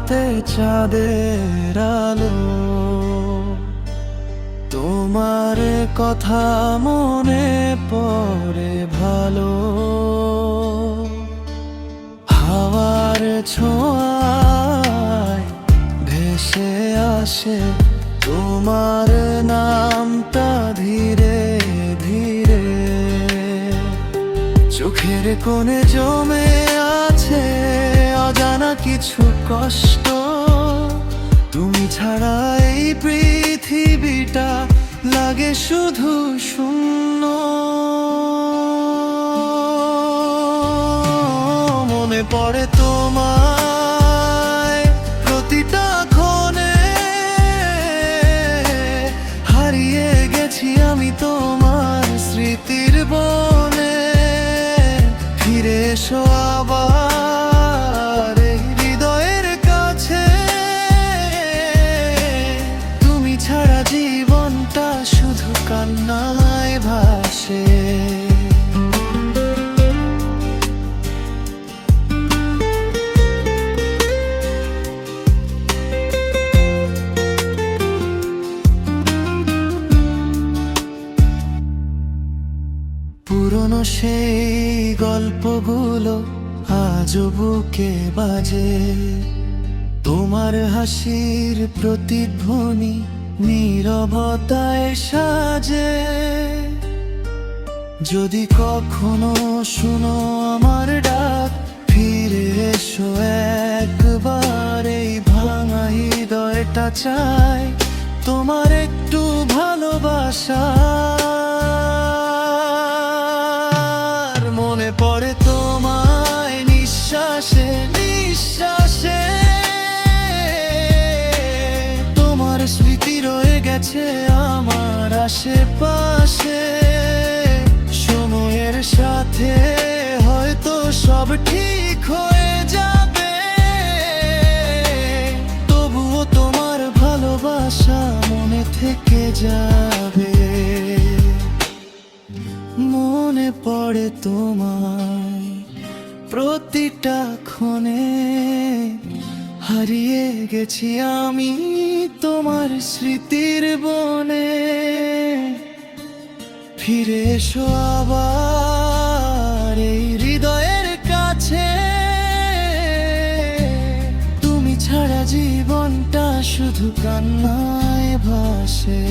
রাতে চাঁদের আলো, তোমার কথা মনে পড়ে ভালো। হাওয়ার ছোঁয়ায় ভেসে আসে তোমার নামটা ধীরে ধীরে। চোখের কোণে জমে আছে অজানা কিছু কষ্ট, তুমি ছাড়া এই পৃথিবীটা লাগে শুধু শূন্য। মনে পড়ে তোমায় প্রতিটা ক্ষণে, হারিয়ে গেছি আমি তোমার স্মৃতির বনে। ফিরে এসো আবার এই হৃদয়ের কাছে, তুমি ছাড়া জীবনটা শুধু কান্নায় ভাসে। পুরনো সেই গল্পগুলো আজও বুকে বাজে, তোমার হাসির প্রতিধ্বনি নীরবতায় সাজে। যদি কখনো শুনো আমার ডাক, ফিরে এসো একবার, এই ভাঙা হৃদয়টা চাই তোমার একটু ভালোবাসা। মনে পড়ে তোমায় নিঃশ্বাসে নিঃশ্বাসে, তোমার স্মৃতি রয়ে গেছে আমার আশেপাশে। সময়ের সাথে হয়তো সব ঠিক হয়ে যাবে, তবুও তোমার ভালোবাসা মনে থেকে যাবে। মনে পড়ে তোমায় প্রতিটা ক্ষণে, হারিয়ে গেছি আমি তোমার স্মৃতির বনে। ফিরে এসো আবার এই হৃদয়ের কাছে, তুমি ছাড়া জীবনটা শুধু কান্নায় ভাসে।